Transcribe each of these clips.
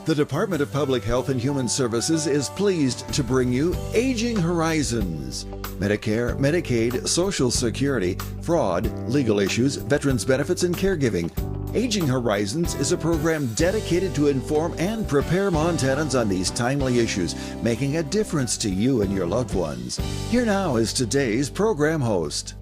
The Department of Public Health and Human Services is pleased to bring you Aging Horizons. Medicare, Medicaid, Social Security, fraud, legal issues, veterans benefits, and caregiving. Aging Horizons is a program dedicated to inform and prepare Montanans on these timely issues, making a difference to you and your loved ones. Here now is today's program host.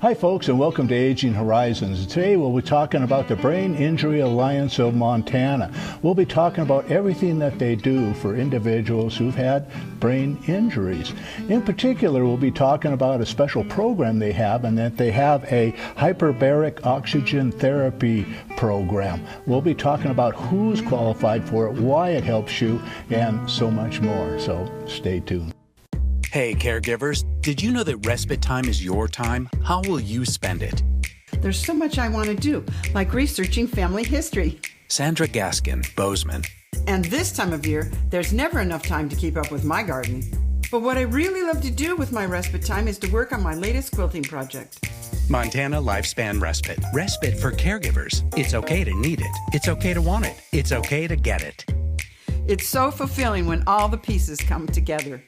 Hi folks, and welcome to Aging Horizons. Today we'll be talking about the Brain Injury Alliance of Montana. We'll be talking about everything that they do for individuals who've had brain injuries. In particular, we'll be talking about a special program they have, and that they have a hyperbaric oxygen therapy program. We'll be talking about who's qualified for it, why it helps you, and so much more. So stay tuned. Hey caregivers, did you know that respite time is your time? How will you spend it? There's so much I want to do, like researching family history. Sandra Gaskin, Bozeman. And this time of year, there's never enough time to keep up with my garden. But what I really love to do with my respite time is to work on my latest quilting project. Montana Lifespan Respite. Respite for caregivers. It's okay to need it. It's okay to want it. It's okay to get it. It's so fulfilling when all the pieces come together.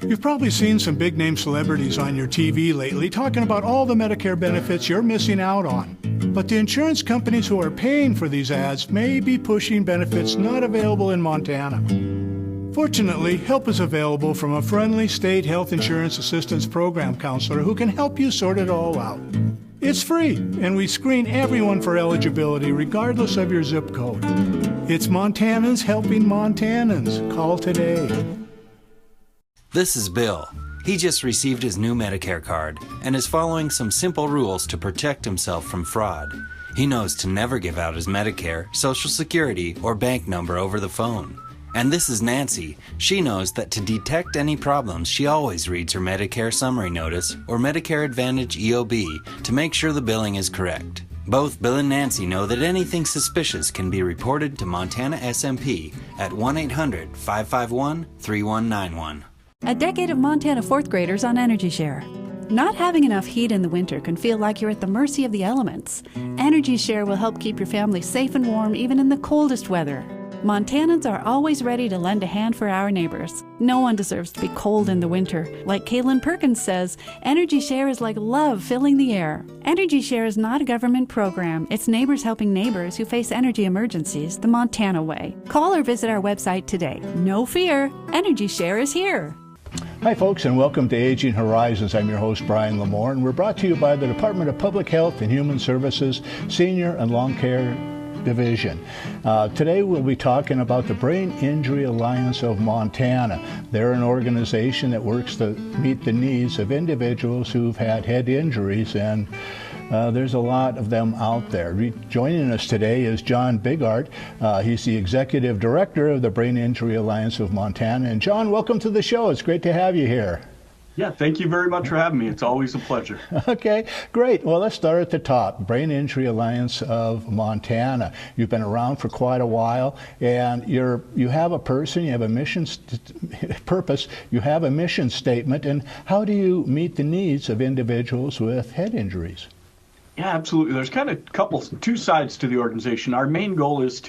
You've probably seen some big-name celebrities on your TV lately talking about all the Medicare benefits you're missing out on. But the insurance companies who are paying for these ads may be pushing benefits not available in Montana. Fortunately, help is available from a friendly state health insurance assistance program counselor who can help you sort it all out. It's free, and we screen everyone for eligibility regardless of your zip code. It's Montanans helping Montanans. Call today. This is Bill. He just received his new Medicare card and is following some simple rules to protect himself from fraud. He knows to never give out his Medicare, Social Security, or bank number over the phone. And this is Nancy. She knows that to detect any problems, she always reads her Medicare Summary Notice or Medicare Advantage EOB to make sure the billing is correct. Both Bill and Nancy know that anything suspicious can be reported to Montana SMP at 1-800-551-3191. A decade of Montana fourth graders on Energy Share. Not having enough heat in the winter can feel like you're at the mercy of the elements. Energy Share will help keep your family safe and warm even in the coldest weather. Montanans are always ready to lend a hand for our neighbors. No one deserves to be cold in the winter. Like Kaylin Perkins says, Energy Share is like love filling the air. Energy Share is not a government program. It's neighbors helping neighbors who face energy emergencies the Montana way. Call or visit our website today. No fear, Energy Share is here. Hi folks, and welcome to Aging Horizons. I'm your host Brian Lamore, and we're brought to you by the Department of Public Health and Human Services Senior and Long Care Division. Today we'll be talking about the Brain Injury Alliance of Montana. They're an organization that works to meet the needs of individuals who've had head injuries, and there's a lot of them out there. Joining us today is John Bigart. He's the Executive Director of the Brain Injury Alliance of Montana. And John, welcome to the show. It's great to have you here. Yeah, thank you very much for having me. It's always a pleasure. Okay, great. Well, let's start at the top. Brain Injury Alliance of Montana. You've been around for quite a while, and you have a person, you have a mission purpose, you have a mission statement, and how do you meet the needs of individuals with head injuries? Yeah, absolutely. There's kind of two sides to the organization. Our main goal is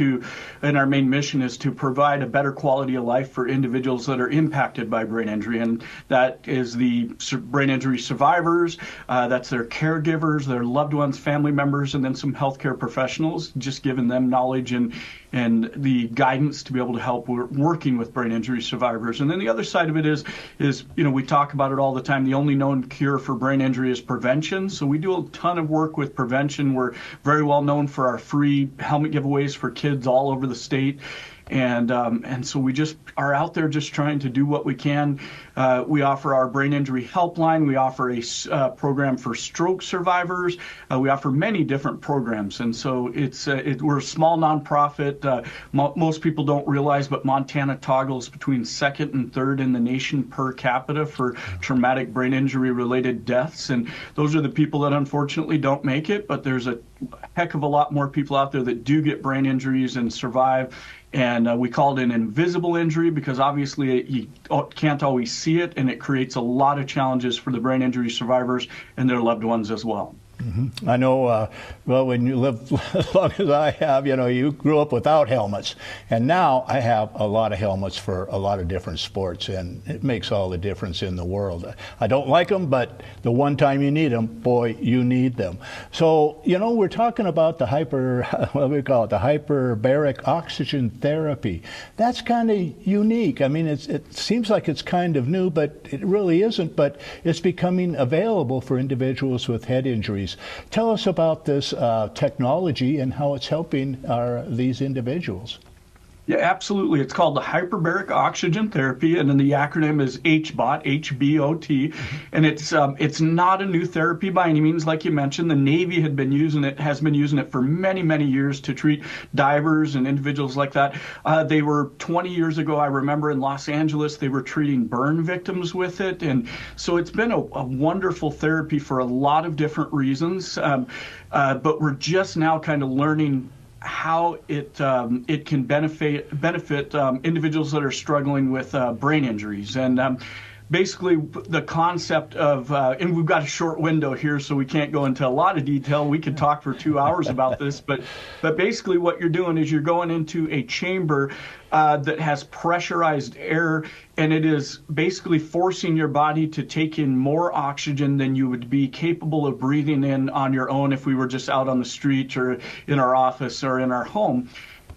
and our main mission is to provide a better quality of life for individuals that are impacted by brain injury. And that is the brain injury survivors, that's their caregivers, their loved ones, family members, and then some healthcare professionals, just giving them knowledge and the guidance to be able to help working with brain injury survivors. And then the other side of it is we talk about it all the time. The only known cure for brain injury is prevention. So we do a ton of work with prevention. We're very well known for our free helmet giveaways for kids all over the state. And so we just are out there just trying to do what we can. We offer our brain injury helpline. We offer a program for stroke survivors. We offer many different programs. And so we're a small nonprofit. Most people don't realize, but Montana toggles between second and third in the nation per capita for traumatic brain injury related deaths. And those are the people that unfortunately don't make it. But there's a heck of a lot more people out there that do get brain injuries and survive. And we call it an invisible injury because obviously you can't always see it, and it creates a lot of challenges for the brain injury survivors and their loved ones as well. I know, well, when you live as long as I have, you grew up without helmets. And now I have a lot of helmets for a lot of different sports, and it makes all the difference in the world. I don't like them, but the one time you need them, boy, you need them. So, we're talking about the hyperbaric oxygen therapy. That's kind of unique. I mean, it seems like it's kind of new, but it really isn't. But it's becoming available for individuals with head injuries. Tell us about this technology and how it's helping these individuals. Yeah, absolutely. It's called the hyperbaric oxygen therapy, and then the acronym is HBOT, HBOT. And it's not a new therapy by any means. Like you mentioned, the Navy has been using it for many, many years to treat divers and individuals like that. They were 20 years ago, I remember in Los Angeles, they were treating burn victims with it. And so it's been a wonderful therapy for a lot of different reasons. But we're just now kind of learning how it can benefit individuals that are struggling with brain injuries. And basically the concept of, and we've got a short window here, so we can't go into a lot of detail. We could talk for 2 hours about this, but basically what you're doing is you're going into a chamber that has pressurized air, and it is basically forcing your body to take in more oxygen than you would be capable of breathing in on your own if we were just out on the street or in our office or in our home.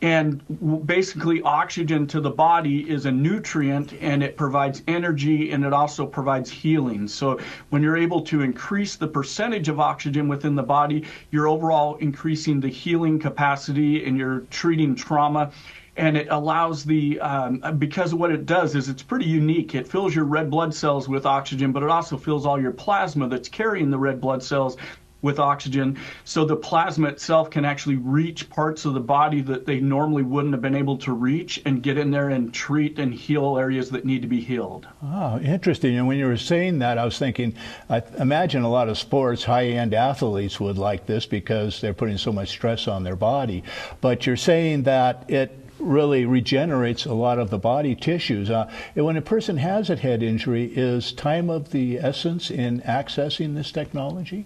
And basically oxygen to the body is a nutrient, and it provides energy, and it also provides healing. So when you're able to increase the percentage of oxygen within the body, you're overall increasing the healing capacity, and you're treating trauma. And it allows because what it does is it's pretty unique. It fills your red blood cells with oxygen, but it also fills all your plasma that's carrying the red blood cells with oxygen. So the plasma itself can actually reach parts of the body that they normally wouldn't have been able to reach, and get in there and treat and heal areas that need to be healed. Oh, interesting. And when you were saying that, I was thinking, I imagine a lot of sports, high-end athletes would like this because they're putting so much stress on their body. But you're saying that it really regenerates a lot of the body tissues. And when a person has a head injury, is time of the essence in accessing this technology?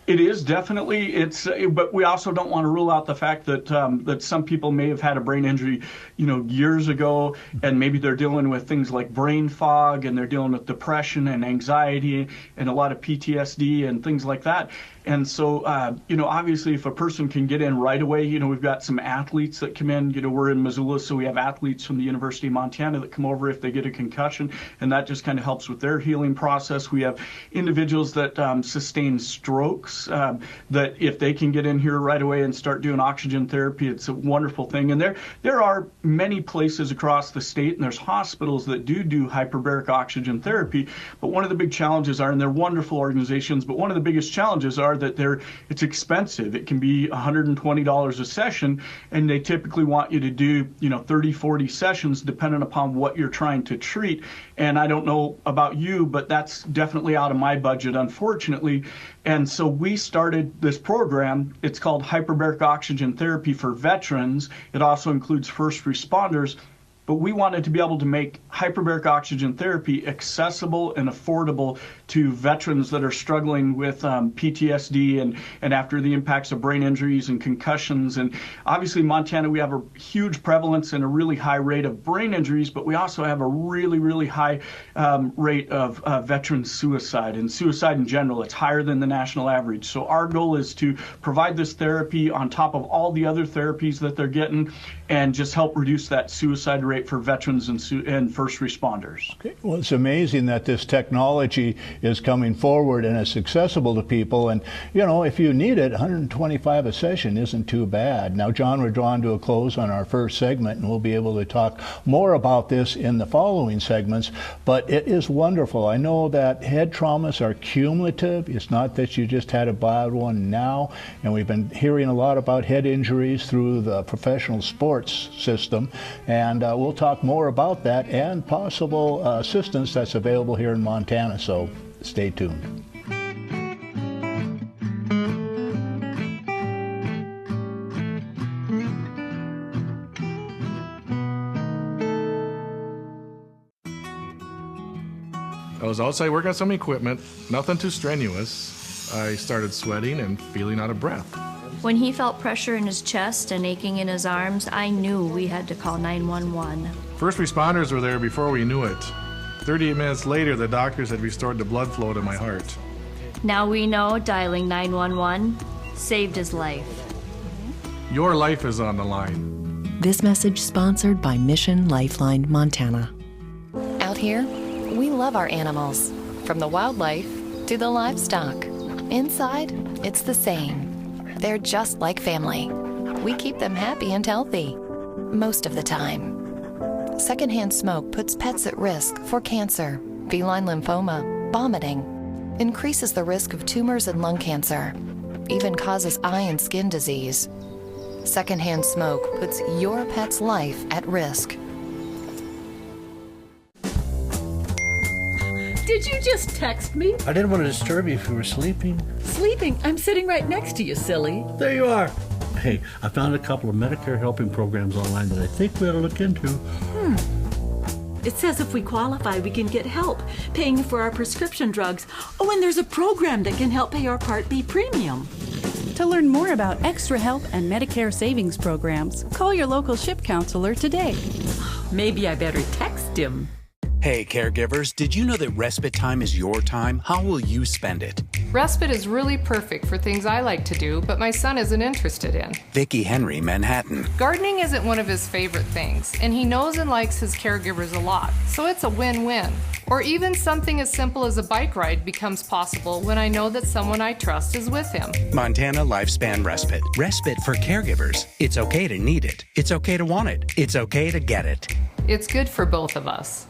It is definitely. But we also don't want to rule out the fact that that some people may have had a brain injury, years ago, and maybe they're dealing with things like brain fog, and they're dealing with depression and anxiety and a lot of PTSD and things like that. And so, obviously, if a person can get in right away, we've got some athletes that come in. We're in Missoula, so we have athletes from the University of Montana that come over if they get a concussion, and that just kind of helps with their healing process. We have individuals that sustain strokes that if they can get in here right away and start doing oxygen therapy, it's a wonderful thing. And there are many places across the state, and there's hospitals that do hyperbaric oxygen therapy. But one of the big challenges are, and they're wonderful organizations, but one of the biggest challenges are that it's expensive. It can be $120 a session, and they typically want you to do 30, 40 sessions depending upon what you're trying to treat. And I don't know about you, but that's definitely out of my budget, unfortunately. And so we started this program. It's called Hyperbaric Oxygen Therapy for Veterans. It also includes first responders. But we wanted to be able to make hyperbaric oxygen therapy accessible and affordable to veterans that are struggling with PTSD and after the impacts of brain injuries and concussions. And obviously, Montana, we have a huge prevalence and a really high rate of brain injuries, but we also have a really, really high rate of veteran suicide. And suicide in general, it's higher than the national average. So our goal is to provide this therapy on top of all the other therapies that they're getting, and just help reduce that suicide rate for veterans and first responders. Okay. Well, it's amazing that this technology is coming forward and it's accessible to people. And, if you need it, $125 a session isn't too bad. Now, John, we're drawn to a close on our first segment, and we'll be able to talk more about this in the following segments. But it is wonderful. I know that head traumas are cumulative. It's not that you just had a bad one now. And we've been hearing a lot about head injuries through the professional sports system. And we'll talk more about that and possible assistance that's available here in Montana. So stay tuned. I was outside working on some equipment, nothing too strenuous. I started sweating and feeling out of breath. When he felt pressure in his chest and aching in his arms, I knew we had to call 911. First responders were there before we knew it. 38 minutes later, the doctors had restored the blood flow to my heart. Now we know dialing 911 saved his life. Your life is on the line. This message sponsored by Mission Lifeline Montana. Out here, we love our animals, from the wildlife to the livestock. Inside, it's the same. They're just like family. We keep them happy and healthy, most of the time. Secondhand smoke puts pets at risk for cancer, feline lymphoma, vomiting, increases the risk of tumors and lung cancer, even causes eye and skin disease. Secondhand smoke puts your pet's life at risk. Did you just text me? I didn't want to disturb you if you were sleeping. Sleeping? I'm sitting right next to you, silly. There you are. Hey, I found a couple of Medicare helping programs online that I think we ought to look into. It says if we qualify, we can get help paying for our prescription drugs. Oh, and there's a program that can help pay our Part B premium. To learn more about extra help and Medicare savings programs, call your local SHIP counselor today. Maybe I better text him. Hey, caregivers, did you know that respite time is your time? How will you spend it? Respite is really perfect for things I like to do, but my son isn't interested in. Vicki Henry, Manhattan. Gardening isn't one of his favorite things, and he knows and likes his caregivers a lot, so it's a win-win. Or even something as simple as a bike ride becomes possible when I know that someone I trust is with him. Montana Lifespan Respite. Respite for caregivers. It's okay to need it. It's okay to want it. It's okay to get it. It's good for both of us.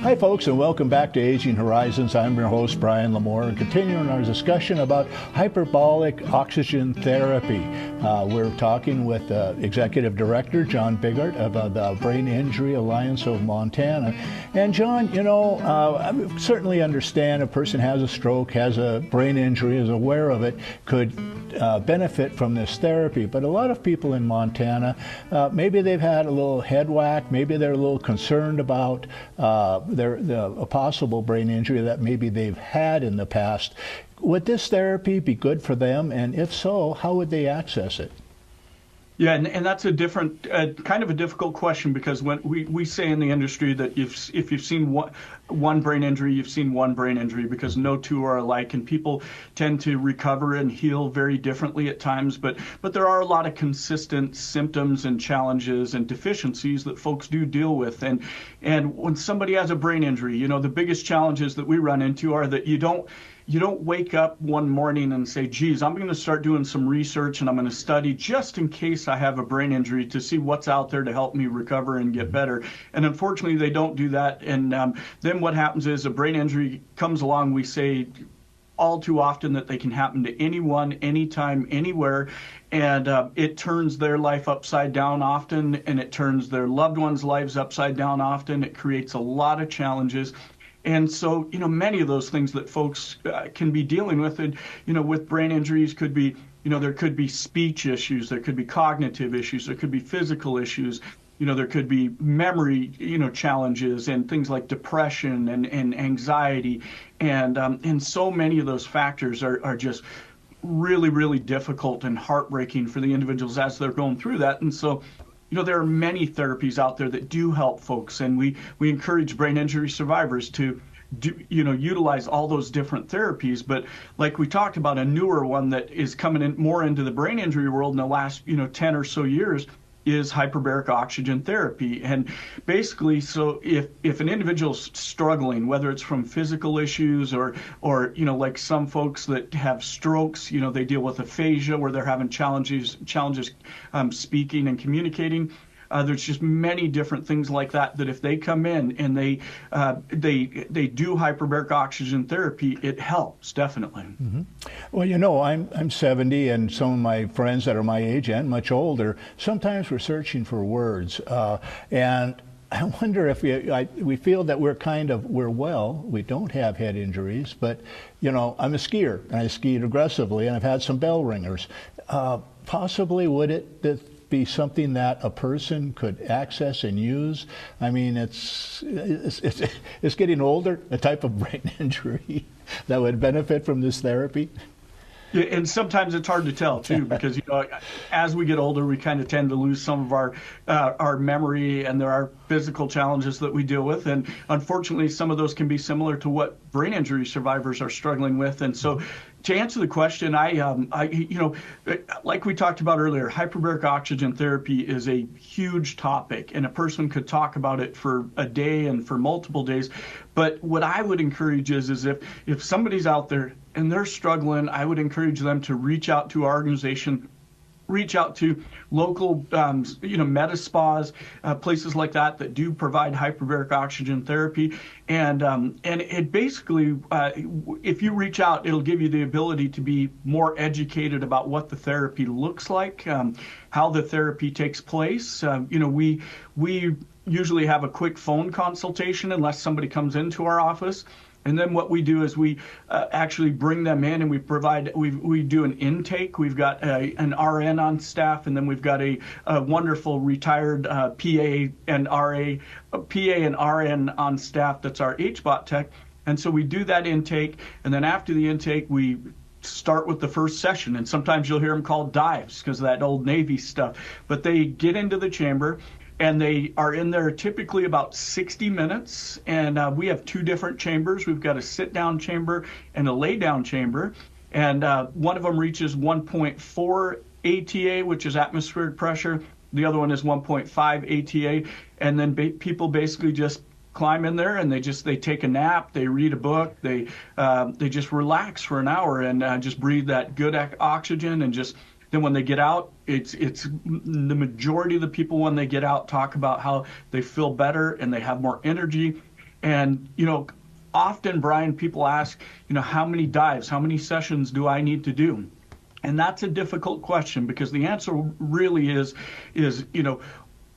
Hi folks, and welcome back to Aging Horizons. I'm your host, Brian Lamore, and continuing our discussion about hyperbolic oxygen therapy. We're talking with Executive Director John Biggart of the Brain Injury Alliance of Montana. And John, you know, I certainly understand a person has a stroke, has a brain injury, is aware of it, could benefit from this therapy. But a lot of people in Montana, maybe they've had a little head whack, maybe they're a little concerned about a possible brain injury that maybe they've had in the past. Would this therapy be good for them? And if so, how would they access it? Yeah, and that's a different, kind of a difficult question, because when we say in the industry that if you've seen one brain injury, you've seen one brain injury, because no two are alike, and people tend to recover and heal very differently at times. But there are a lot of consistent symptoms and challenges and deficiencies that folks do deal with. And when somebody has a brain injury, you know, the biggest challenges that we run into are that you don't wake up one morning and say, geez, I'm going to start doing some research and I'm going to study just in case I have a brain injury to see what's out there to help me recover and get better. And unfortunately, they don't do that. And then what happens is a brain injury comes along. We say all too often that they can happen to anyone, anytime, anywhere. And it turns their life upside down often, and it turns their loved ones' lives upside down often. It creates a lot of challenges. And so, you know, many of those things that folks can be dealing with, and, you know, with brain injuries could be, you know, there could be speech issues, there could be cognitive issues, there could be physical issues, you know, there could be memory, you know, challenges and things like depression and anxiety. And so many of those factors are just really, really difficult and heartbreaking for the individuals as they're going through that. And so, you know, there are many therapies out there that do help folks, and we encourage brain injury survivors to utilize all those different therapies. But like we talked about, a newer one that is coming in more into the brain injury world in the last, 10 or so years is hyperbaric oxygen therapy. And basically, so if an individual's struggling, whether it's from physical issues or like some folks that have strokes, they deal with aphasia where they're having challenges speaking and communicating. There's just many different things like that if they come in and they do hyperbaric oxygen therapy, it helps definitely. Mm-hmm. Well, I'm 70, and some of my friends that are my age and much older, sometimes we're searching for words, and I wonder if we feel that we're well. We don't have head injuries, but I'm a skier and I skied aggressively, and I've had some bell ringers. Possibly, would the be something that a person could access and use? I mean, it's getting older, a type of brain injury that would benefit from this therapy? Yeah, and sometimes it's hard to tell too, because as we get older, we kind of tend to lose some of our memory, and there are physical challenges that we deal with, and unfortunately, some of those can be similar to what brain injury survivors are struggling with. And so, to answer the question, like we talked about earlier, hyperbaric oxygen therapy is a huge topic, and a person could talk about it for a day and for multiple days. But what I would encourage is if somebody's out there and they're struggling, I would encourage them to reach out to our organization, reach out to local, meta spas, places like that do provide hyperbaric oxygen therapy. And it basically, if you reach out, it'll give you the ability to be more educated about what the therapy looks like, how the therapy takes place. We usually have a quick phone consultation unless somebody comes into our office. And then what we do is we actually bring them in, and we do an intake. We've got an RN on staff, and then we've got a wonderful retired PA and RN on staff that's our HBOT tech. And so we do that intake, and then after the intake, we start with the first session. And sometimes you'll hear them called dives because of that old Navy stuff. But they get into the chamber, and they are in there typically about 60 minutes. And we have two different chambers. We've got a sit-down chamber and a lay-down chamber. And one of them reaches 1.4 ATA, which is atmospheric pressure. The other one is 1.5 ATA. And then people basically just climb in there, and they take a nap, they read a book, they just relax for an hour and just breathe that good oxygen. And then when they get out, it's the majority of the people when they get out talk about how they feel better and they have more energy. And often, Brian, people ask, how many dives, how many sessions do I need to do? And that's a difficult question, because the answer really is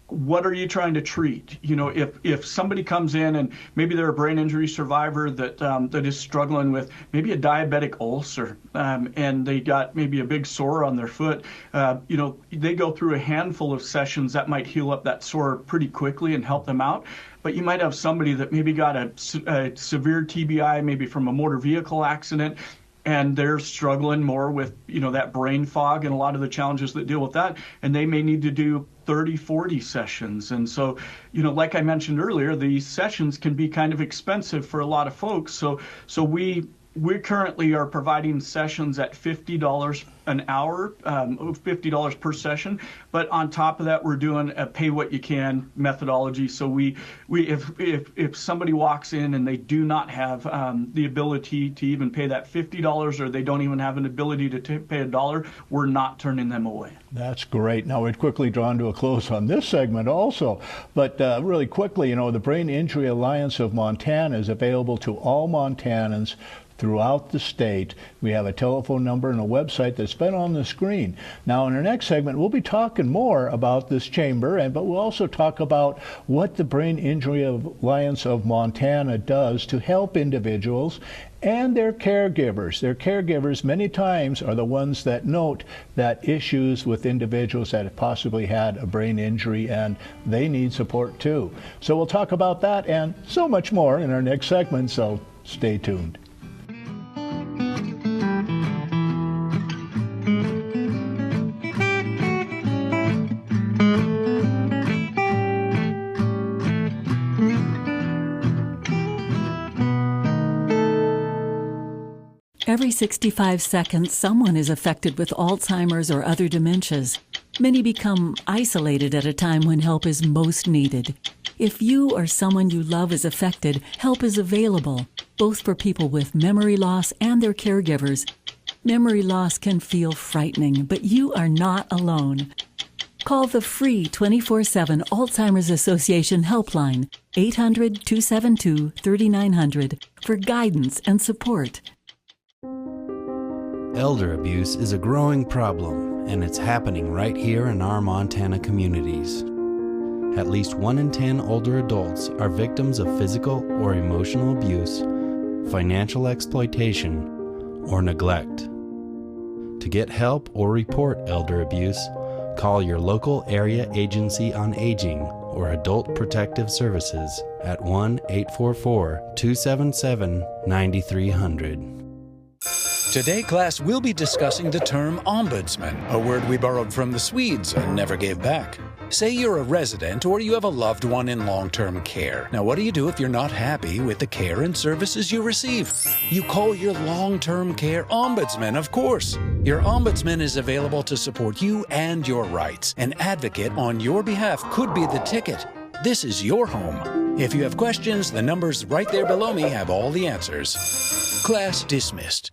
what are you trying to treat? If somebody comes in and maybe they're a brain injury survivor that is struggling with maybe a diabetic ulcer, and they got maybe a big sore on their foot, they go through a handful of sessions that might heal up that sore pretty quickly and help them out. But you might have somebody that maybe got a severe TBI, maybe from a motor vehicle accident, and they're struggling more with, that brain fog and a lot of the challenges that deal with that. And they may need to do 30, 40 sessions. And so, like I mentioned earlier, these sessions can be kind of expensive for a lot of folks. So we currently are providing sessions at $50 an hour, $50 per session. But on top of that, we're doing a pay what you can methodology. So if somebody walks in and they do not have the ability to even pay that $50, or they don't even have an ability to pay $1, we're not turning them away. That's great. Now, we're quickly drawn to a close on this segment also. But really quickly, the Brain Injury Alliance of Montana is available to all Montanans throughout the state. We have a telephone number and a website that's been on the screen. Now, in our next segment, we'll be talking more about this chamber, but we'll also talk about what the Brain Injury Alliance of Montana does to help individuals and their caregivers. Their caregivers many times are the ones that note that issues with individuals that have possibly had a brain injury, and they need support too. So we'll talk about that and so much more in our next segment, so stay tuned. Every 65 seconds, someone is affected with Alzheimer's or other dementias. Many become isolated at a time when help is most needed. If you or someone you love is affected, help is available, both for people with memory loss and their caregivers. Memory loss can feel frightening, but you are not alone. Call the free 24/7 Alzheimer's Association helpline, 800-272-3900, for guidance and support. Elder abuse is a growing problem, and it's happening right here in our Montana communities. At least 1 in 10 older adults are victims of physical or emotional abuse, financial exploitation, or neglect. To get help or report elder abuse, Call your local area agency on aging or adult protective services at 1-844-277-9300. Today, class, we'll be discussing the term ombudsman, a word we borrowed from the Swedes and never gave back. Say you're a resident or you have a loved one in long-term care. Now, what do you do if you're not happy with the care and services you receive? You call your long-term care ombudsman, of course. Your ombudsman is available to support you and your rights. An advocate on your behalf could be the ticket. This is your home. If you have questions, the numbers right there below me have all the answers. Class dismissed.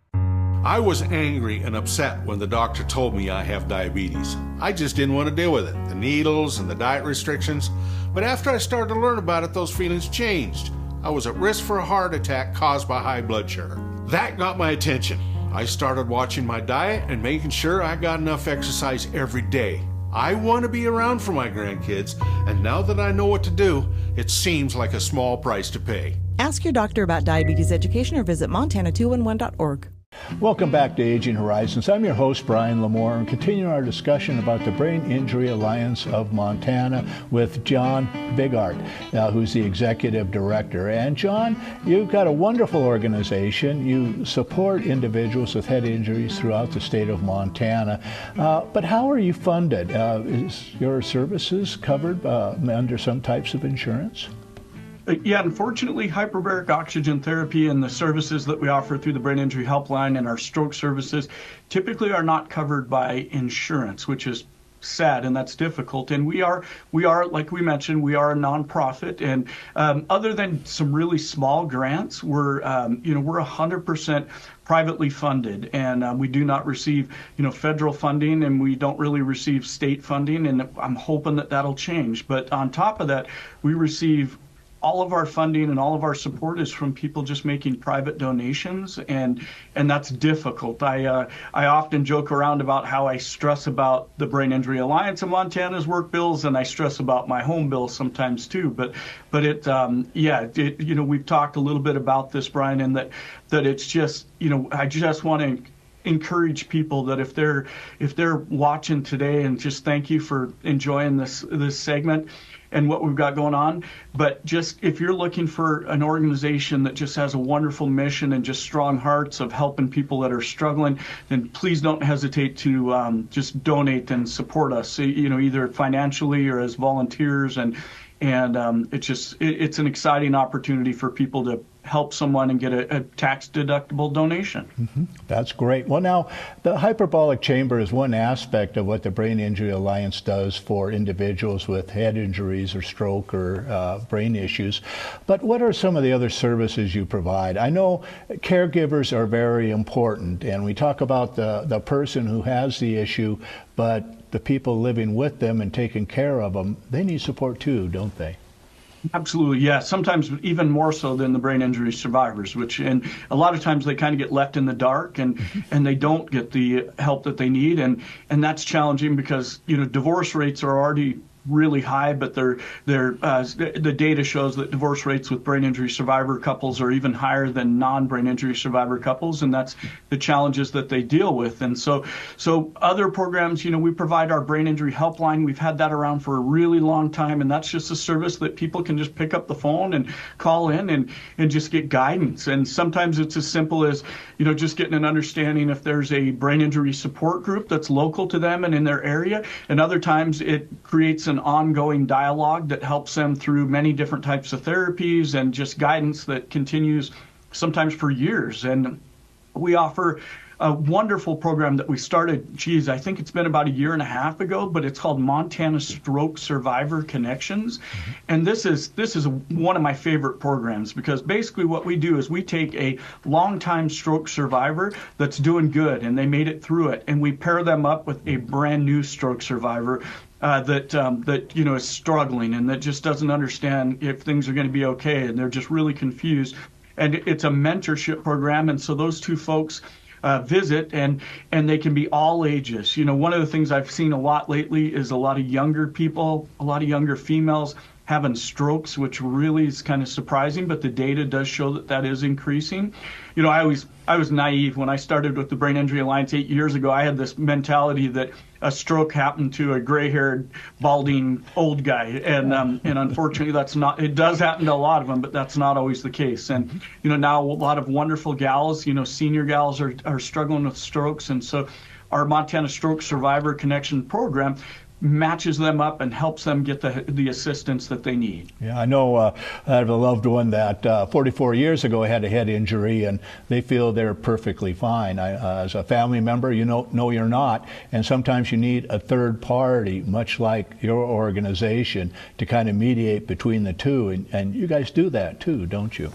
I was angry and upset when the doctor told me I have diabetes. I just didn't want to deal with it, the needles and the diet restrictions. But after I started to learn about it, those feelings changed. I was at risk for a heart attack caused by high blood sugar. That got my attention. I started watching my diet and making sure I got enough exercise every day. I want to be around for my grandkids, and now that I know what to do, it seems like a small price to pay. Ask your doctor about diabetes education or visit montana211.org. Welcome back to Aging Horizons. I'm your host, Brian Lamore, and continuing our discussion about the Brain Injury Alliance of Montana with John Bigart, who's the executive director. And John, you've got a wonderful organization. You support individuals with head injuries throughout the state of Montana. But how are you funded? Is your services covered under some types of insurance? Yeah, unfortunately, hyperbaric oxygen therapy and the services that we offer through the Brain Injury Helpline and our stroke services typically are not covered by insurance, which is sad, and that's difficult. And we are, like we mentioned, we are a nonprofit, and other than some really small grants, we're 100% privately funded, and we do not receive, federal funding, and we don't really receive state funding, and I'm hoping that that'll change. But on top of that, we receive all of our funding and all of our support is from people just making private donations, and that's difficult. I often joke around about how I stress about the Brain Injury Alliance of Montana's work bills, and I stress about my home bill sometimes too. But we've talked a little bit about this, Brian, and that it's just, I just want to encourage people that if they're watching today, and just thank you for enjoying this segment and what we've got going on. But just if you're looking for an organization that just has a wonderful mission and just strong hearts of helping people that are struggling, then please don't hesitate to just donate and support us, either financially or as volunteers. And it's an exciting opportunity for people to help someone and get a tax-deductible donation. Mm-hmm. That's great. Well, now, the hyperbolic chamber is one aspect of what the Brain Injury Alliance does for individuals with head injuries or stroke or brain issues. But what are some of the other services you provide? I know caregivers are very important, and we talk about the person who has the issue, but the people living with them and taking care of them, they need support too, don't they? Absolutely, yeah. Sometimes even more so than the brain injury survivors, and a lot of times they kind of get left in the dark, and they don't get the help that they need, and that's challenging because divorce rates are already really high, but the data shows that divorce rates with brain injury survivor couples are even higher than non-brain injury survivor couples, and that's the challenges that they deal with. And so other programs, we provide our brain injury helpline. We've had that around for a really long time, and that's just a service that people can just pick up the phone and call in and just get guidance. And sometimes it's as simple as just getting an understanding if there's a brain injury support group that's local to them and in their area, and other times it creates an ongoing dialogue that helps them through many different types of therapies and just guidance that continues sometimes for years. And we offer a wonderful program that we started, I think it's been about 1.5 years ago, but it's called Montana Stroke Survivor Connections. Mm-hmm. And this is one of my favorite programs, because basically what we do is we take a longtime stroke survivor that's doing good and they made it through it, and we pair them up with a brand new stroke survivor that is struggling and that just doesn't understand if things are going to be okay, and they're just really confused. And it's a mentorship program, and so those two folks visit, and they can be all ages. One of the things I've seen a lot lately is a lot of younger people, a lot of younger females having strokes, which really is kind of surprising, but the data does show that that is increasing. You know, I was naive when I started with the Brain Injury Alliance 8 years ago. I had this mentality that a stroke happened to a gray-haired, balding old guy, and unfortunately, that's not. It does happen to a lot of them, but that's not always the case. And you know, now a lot of wonderful gals, you know, senior gals are struggling with strokes, and so our Montana Stroke Survivor Connection program matches them up and helps them get the assistance that they need. Yeah, I know I have a loved one that 44 years ago had a head injury, and they feel they're perfectly fine. As a family member, you know you're not, and sometimes you need a third party, much like your organization, to kind of mediate between the two, and you guys do that too, don't you?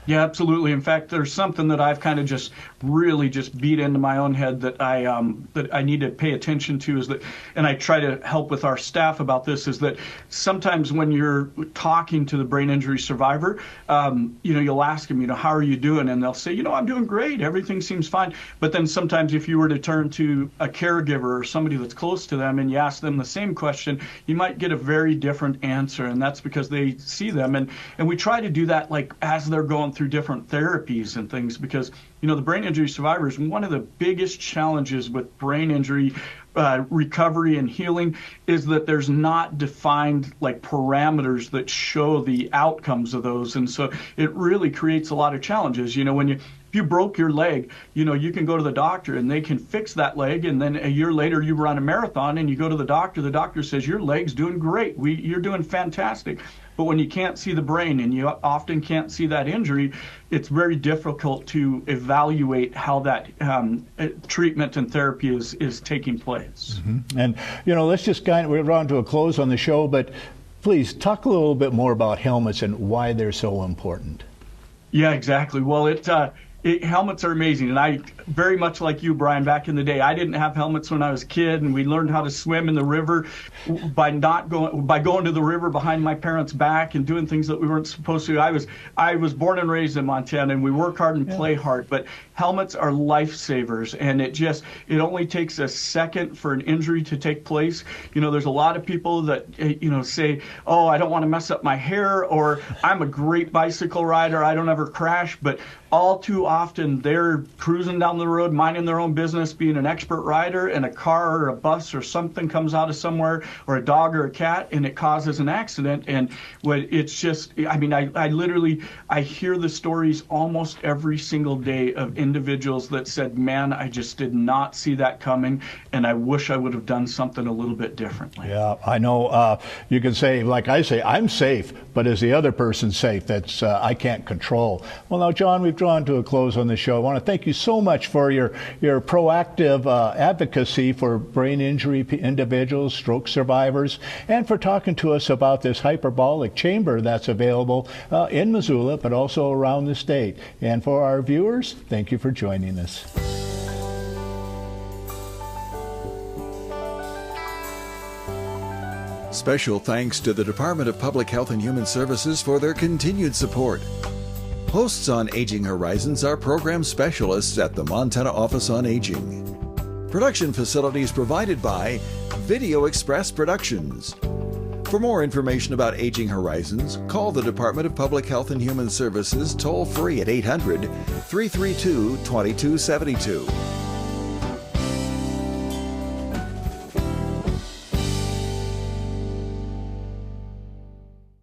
Yeah, absolutely. In fact, there's something that I've kind of just really beat into my own head that I need to pay attention to is that, and I try to help with our staff about this, is that sometimes when you're talking to the brain injury survivor, you know, you'll ask them, you know, how are you doing? And they'll say, you know, I'm doing great. Everything seems fine. But then sometimes if you were to turn to a caregiver or somebody that's close to them and you ask them the same question, you might get a very different answer. And that's because they see them. And we try to do that like as they're going through different therapies and things, because you know the brain injury survivors, one of the biggest challenges with brain injury recovery and healing is that there's not defined like parameters that show the outcomes of those, and so it really creates a lot of challenges. You know, if you broke your leg, you know, you can go to the doctor and they can fix that leg, and then a year later you run a marathon and you go to the doctor says your leg's doing great, you're doing fantastic. But when you can't see the brain and you often can't see that injury, it's very difficult to evaluate how that treatment and therapy is taking place. Mm-hmm. And, you know, let's just we're on to a close on the show, but please talk a little bit more about helmets and why they're so important. Yeah, exactly. Well, helmets are amazing, and I, very much like you, Brian, back in the day, I didn't have helmets when I was a kid, and we learned how to swim in the river by going to the river behind my parents' back and doing things that we weren't supposed to. I was born and raised in Montana, and we work hard and play hard, but helmets are lifesavers, and it only takes a second for an injury to take place. You know, there's a lot of people that, you know, say, oh, I don't want to mess up my hair, or I'm a great bicycle rider, I don't ever crash, but all too often they're cruising down the road, minding their own business, being an expert rider, and a car or a bus or something comes out of somewhere, or a dog or a cat, and it causes an accident. And it's just, I mean, I hear the stories almost every single day of individuals that said, man, I just did not see that coming, and I wish I would have done something a little bit differently. Yeah, I know you can say, like I say, I'm safe, but is the other person safe? That's I can't control. Well, now, John, we've drawn to a close on the show. I want to thank you so much for your proactive advocacy for brain injury individuals, stroke survivors, and for talking to us about this hyperbolic chamber that's available in Missoula, but also around the state. And for our viewers, thank you for joining us. Special thanks to the Department of Public Health and Human Services for their continued support. Hosts on Aging Horizons are program specialists at the Montana Office on Aging. Production facilities provided by Video Express Productions. For more information about Aging Horizons, call the Department of Public Health and Human Services toll-free at 800-332-2272.